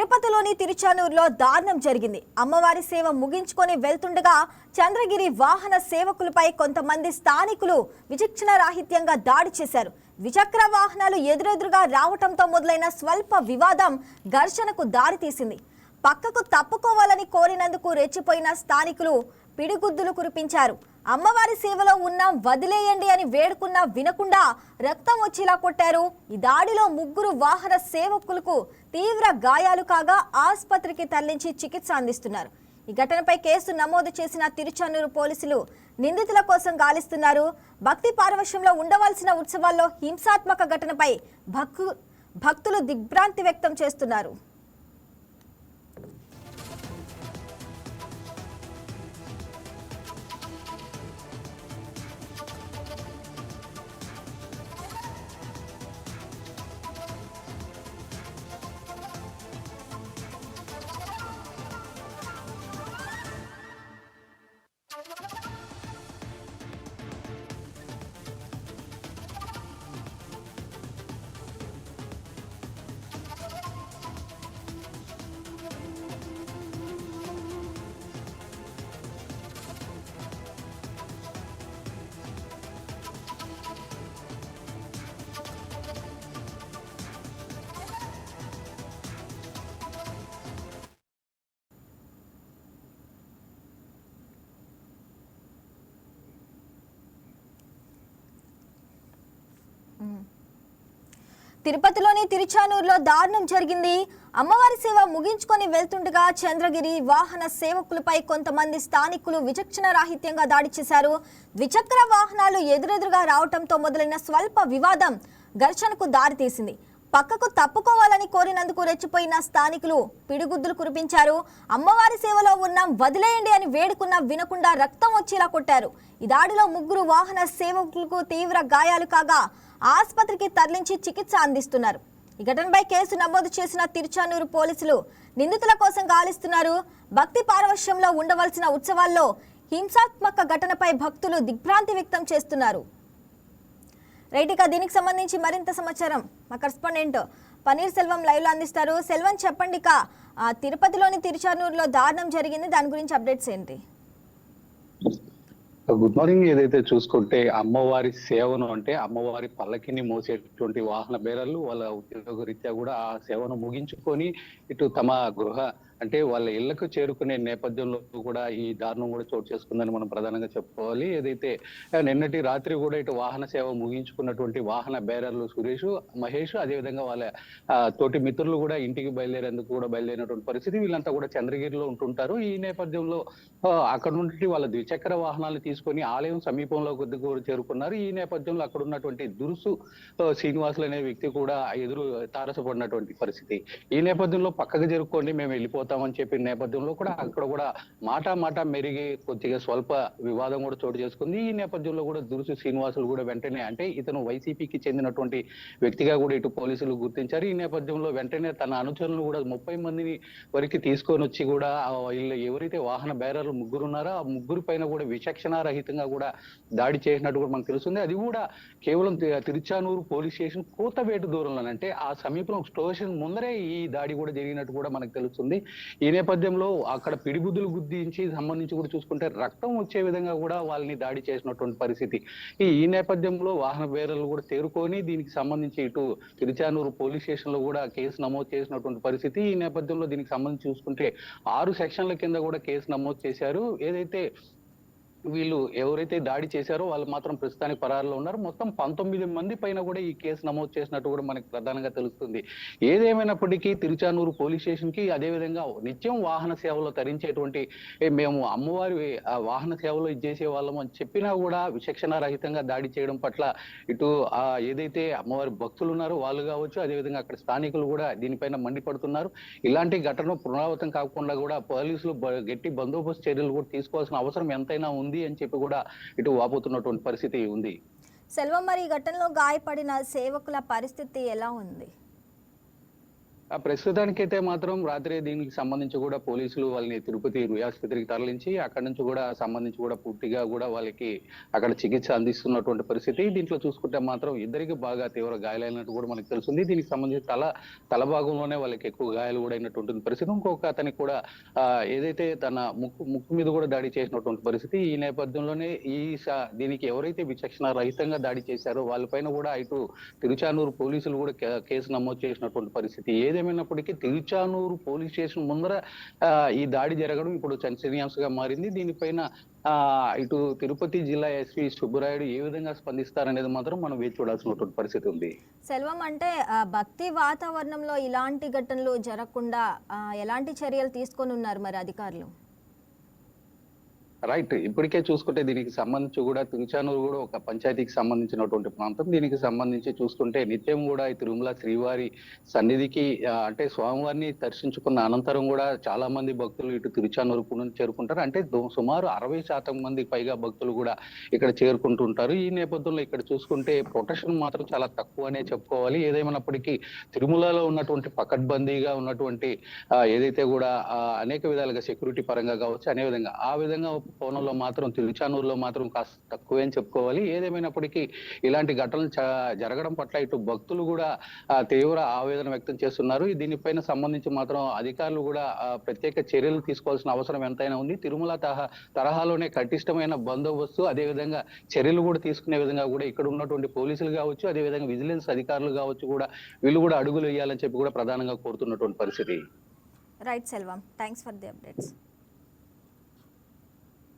తిరుపతిలోని తిరుచానూరులో దారుణం జరిగింది. అమ్మవారి సేవ ముగించుకొని వెళ్తుండగా చంద్రగిరి వాహన సేవకులపై కొంతమంది స్థానికులు విచక్షణ రాహిత్యంగా దాడి చేశారు. ద్విచక్ర వాహనాలు ఎదురెదురుగా రావడంతో మొదలైన స్వల్ప వివాదం ఘర్షణకు దారితీసింది. పక్కకు తప్పుకోవాలని కోరినందుకు రెచ్చిపోయిన స్థానికులు పిడిగుద్దులు కురిపించారు. అమ్మవారి సేవలో ఉన్నాం వదిలేయండి అని వేడుకున్నా వినకుండా రక్తం వచ్చేలా కొట్టారు. ఈ దాడిలో ముగ్గురు వాహన సేవకులకు తీవ్ర గాయాలు కాగా ఆసుపత్రికి తరలించి చికిత్స అందిస్తున్నారు. ఈ ఘటనపై కేసు నమోదు చేసిన తిరుచానూరు పోలీసులు నిందితుల కోసం గాలిస్తున్నారు. భక్తి పారవశ్యంలో ఉండవలసిన ఉత్సవాల్లో హింసాత్మక ఘటనపై భక్తులు దిగ్భ్రాంతి వ్యక్తం చేస్తున్నారు. తిరుపతిలోని తిరుచానూరులో దారుణం జరిగింది. అమ్మవారి సేవ ముగించుకొని వెళ్తుండగా చంద్రగిరి వాహన సేవకులపై కొంతమంది స్థానికులు విచక్షణ రాహిత్యంగా దాడి చేశారు. ద్విచక్ర వాహనాలు ఎదురెదురుగా రావడంతో మొదలైన స్వల్ప వివాదం ఘర్షణకు దారితీసింది. పక్కకు తప్పుకోవాలని కోరినందుకు రెచ్చిపోయిన స్థానికులు పిడిగుద్దులు కురిపించారు. అమ్మవారి సేవలో ఉన్నాం వదిలేయండి అని వేడుకున్నా వినకుండా రక్తం వచ్చేలా కొట్టారు. ఈ దాడిలో ముగ్గురు వాహన సేవకులకు తీవ్ర గాయాలు కాగా ఆసుపత్రికి తరలించి చికిత్స అందిస్తున్నారు. ఈ ఘటనపై కేసు నమోదు చేసిన తిరుచానూరు పోలీసులు నిందితుల కోసం గాలిస్తున్నారు. భక్తి పారవశ్యంలో ఉండవలసిన ఉత్సవాల్లో హింసాత్మక ఘటనపై భక్తులు దిగ్భ్రాంతి వ్యక్తం చేస్తున్నారు. రైట్, ఇక దీనికి సంబంధించి మరింత సమాచారం మా కరెస్పాండెంట్ పన్నీర్ సెల్వం లైవ్ లో అందిస్తారు. సెల్వం, చెప్పండి, ఇక తిరుపతిలోని తిరుచానూరులో దారుణం జరిగింది, దాని గురించి అప్డేట్స్ ఏంటి? Good morning. ఏదైతే చూసుకుంటే అమ్మవారి సేవను అంటే అమ్మవారి పల్లకిని మోసేటువంటి వాహన బేరర్లు వాళ్ళ ఉద్యోగ రీత్యా కూడా ఆ సేవను ముగించుకొని ఇటు తమ గృహ అంటే వాళ్ళ ఇళ్లకు చేరుకునే నేపథ్యంలో కూడా ఈ దారుణం కూడా చోటు చేసుకుందని మనం ప్రధానంగా చెప్పుకోవాలి. ఏదైతే నిన్నటి రాత్రి కూడా ఇటు వాహన సేవ ముగించుకున్నటువంటి వాహన బేరర్లు సురేష్, మహేష్, అదేవిధంగా వాళ్ళ తోటి మిత్రులు కూడా ఇంటికి బయలుదేరేందుకు కూడా బయలుదేరినటువంటి పరిస్థితి. వీళ్ళంతా కూడా చంద్రగిరిలో ఉంటుంటారు. ఈ నేపథ్యంలో అక్కడ నుండి వాళ్ళ ద్విచక్ర వాహనాలు తీసుకొని ఆలయం సమీపంలో కొద్దిగా చేరుకున్నారు. ఈ నేపథ్యంలో అక్కడ ఉన్నటువంటి దురుసు శ్రీనివాసులు అనే వ్యక్తి కూడా ఎదురు తారసపడినటువంటి పరిస్థితి. ఈ నేపథ్యంలో పక్కకు చేరుకోండి, మేము వెళ్ళిపోతామని చెప్పిన నేపథ్యంలో కూడా అక్కడ కూడా మాట మెరిగి కొద్దిగా స్వల్ప వివాదం కూడా చోటు చేసుకుంది. ఈ నేపథ్యంలో కూడా దురుసు శ్రీనివాసులు కూడా వెంటనే అంటే ఇతను వైసీపీకి చెందినటువంటి వ్యక్తిగా కూడా ఇటు పోలీసులు గుర్తించారు. ఈ నేపథ్యంలో వెంటనే తన అనుచరులను కూడా 30 మందిని వరకు తీసుకొని వచ్చి కూడా వీళ్ళు ఎవరైతే వాహన బేరర్లు ముగ్గురు ఉన్నారో ఆ ముగ్గురు పైన కూడా విచక్షణారహితంగా కూడా దాడి చేసినట్టు కూడా మనకు తెలుస్తుంది. అది కూడా కేవలం తిరుచానూరు పోలీస్ స్టేషన్ కూతవేటు దూరంలో అంటే ఆ సమీపంలో స్టేషన్ ముందరే ఈ దాడి కూడా జరిగినట్టు కూడా మనకు తెలుస్తుంది. ఈ నేపథ్యంలో అక్కడ పిడిగుద్దులు గుద్దించి సంబంధించి కూడా చూసుకుంటే రక్తం వచ్చే విధంగా కూడా వాళ్ళని దాడి చేసినటువంటి పరిస్థితి. ఈ నేపథ్యంలో వాహన బేరర్లు కూడా తేరుకొని దీనికి సంబంధించి ఇటు తిరుచానూరు పోలీస్ స్టేషన్ లో కూడా కేసు నమోదు చేసినటువంటి పరిస్థితి. ఈ నేపథ్యంలో దీనికి సంబంధించి చూసుకుంటే 6 సెక్షన్ల కింద కూడా కేసు నమోదు చేశారు. ఏదైతే వీళ్ళు ఎవరైతే దాడి చేశారో వాళ్ళు మాత్రం ప్రస్తుతానికి పరారులో ఉన్నారు. మొత్తం 19 మంది పైన కూడా ఈ కేసు నమోదు చేసినట్టు కూడా మనకు ప్రధానంగా తెలుస్తుంది. ఏదేమైనప్పటికీ తిరుచానూరు పోలీస్ స్టేషన్ కి అదేవిధంగా నిత్యం వాహన సేవలో తరించేటువంటి మేము అమ్మవారి వాహన సేవలో ఇచ్చేసే వాళ్ళం అని చెప్పినా కూడా విచక్షణారహితంగా దాడి చేయడం పట్ల ఇటు ఏదైతే అమ్మవారి భక్తులు ఉన్నారో వాళ్ళు కావచ్చు, అదేవిధంగా అక్కడ స్థానికులు కూడా దీనిపైన మండిపడుతున్నారు. ఇలాంటి ఘటన పునరావృతం కాకుండా కూడా పోలీసులు గట్టి బందోబస్తు చర్యలు కూడా తీసుకోవాల్సిన అవసరం ఎంతైనా ఉంది అని చెప్పి కూడా ఇటు వాపోతున్నటువంటి పరిస్థితి ఉంది. సెల్వం, మరి ఈ ఘటనలో గాయపడిన సేవకుల పరిస్థితి ఎలా ఉంది? ప్రస్తుతానికైతే మాత్రం రాత్రి దీనికి సంబంధించి కూడా పోలీసులు వాళ్ళని తిరుపతి ఆసుపత్రికి తరలించి అక్కడి నుంచి కూడా సంబంధించి కూడా పూర్తిగా కూడా వాళ్ళకి అక్కడ చికిత్స అందిస్తున్నటువంటి పరిస్థితి. దీంట్లో చూసుకుంటే మాత్రం ఇద్దరికి బాగా తీవ్ర గాయాలైనట్టు కూడా మనకు తెలుస్తుంది. దీనికి సంబంధించి తల భాగంలోనే వాళ్ళకి ఎక్కువ గాయాలు కూడా అయినటువంటి పరిస్థితి. ఇంకొక అతనికి కూడా ఏదైతే తన ముక్కు మీద కూడా దాడి చేసినటువంటి పరిస్థితి. ఈ నేపథ్యంలోనే దీనికి ఎవరైతే విచక్షణ రహితంగా దాడి చేశారో వాళ్ళపైన కూడా ఇటు తిరుచానూరు పోలీసులు కూడా కేసు నమోదు చేసినటువంటి పరిస్థితి. ఏదేమైనప్పటికీ తిరుచానూరు పోలీస్ స్టేషన్ ముందర ఈ దాడి జరగడం ఇప్పుడు చర్చనీయాంశంగా మారింది. దీనిపైన ఇటు తిరుపతి జిల్లా ఎస్పీ సుబ్బరాయుడు ఏ విధంగా స్పందిస్తారనేది మాత్రం మనం వేచి చూడాల్సినటువంటి పరిస్థితి ఉంది. సెల్వం, అంటే భక్తి వాతావరణంలో ఇలాంటి ఘటనలు జరగకుండా ఎలాంటి చర్యలు తీసుకొని ఉన్నారు మరి అధికారులు? రైట్, ఇప్పటికే చూసుకుంటే దీనికి సంబంధించి కూడా తిరుచానూరు కూడా ఒక పంచాయతీకి సంబంధించినటువంటి ప్రాంతం. దీనికి సంబంధించి చూసుకుంటే నిత్యం కూడా ఈ తిరుమల శ్రీవారి సన్నిధికి అంటే స్వామివారిని దర్శించుకున్న అనంతరం కూడా చాలా మంది భక్తులు ఇటు తిరుచానూరు నుంచి చేరుకుంటారు. అంటే సుమారు 60% మంది పైగా భక్తులు కూడా ఇక్కడ చేరుకుంటుంటారు. ఈ నేపథ్యంలో ఇక్కడ చూసుకుంటే ప్రొటెక్షన్ మాత్రం చాలా తక్కువనే చెప్పుకోవాలి. ఏదేమైనప్పటికీ తిరుమలలో ఉన్నటువంటి పకడ్బందీగా ఉన్నటువంటి ఏదైతే కూడా అనేక విధాలుగా సెక్యూరిటీ పరంగా కావచ్చు అనే విధంగా ఆ విధంగా కోణంలో మాత్రం తిరుచానూరులో మాత్రం కాస్త తక్కువే అని చెప్పుకోవాలి. ఏదేమైనప్పటికీ ఇలాంటి ఘటనలు జరగడం పట్ల ఇటు భక్తులు కూడా తీవ్ర ఆవేదన వ్యక్తం చేస్తున్నారు. దీనిపైన సంబంధించి మాత్రం అధికారులు కూడా ప్రత్యేక చర్యలు తీసుకోవాల్సిన అవసరం ఎంతైనా ఉంది. తిరుమల తరహాలోనే కటిష్టమైన బందోబస్తు అదేవిధంగా చర్యలు కూడా తీసుకునే విధంగా కూడా ఇక్కడ ఉన్నటువంటి పోలీసులు కావచ్చు అదేవిధంగా విజిలెన్స్ అధికారులు కావచ్చు కూడా వీళ్ళు కూడా అడుగులు వేయాలని చెప్పి కూడా ప్రధానంగా కోరుతున్నటువంటి పరిస్థితి. Right Selvam, thanks for the updates.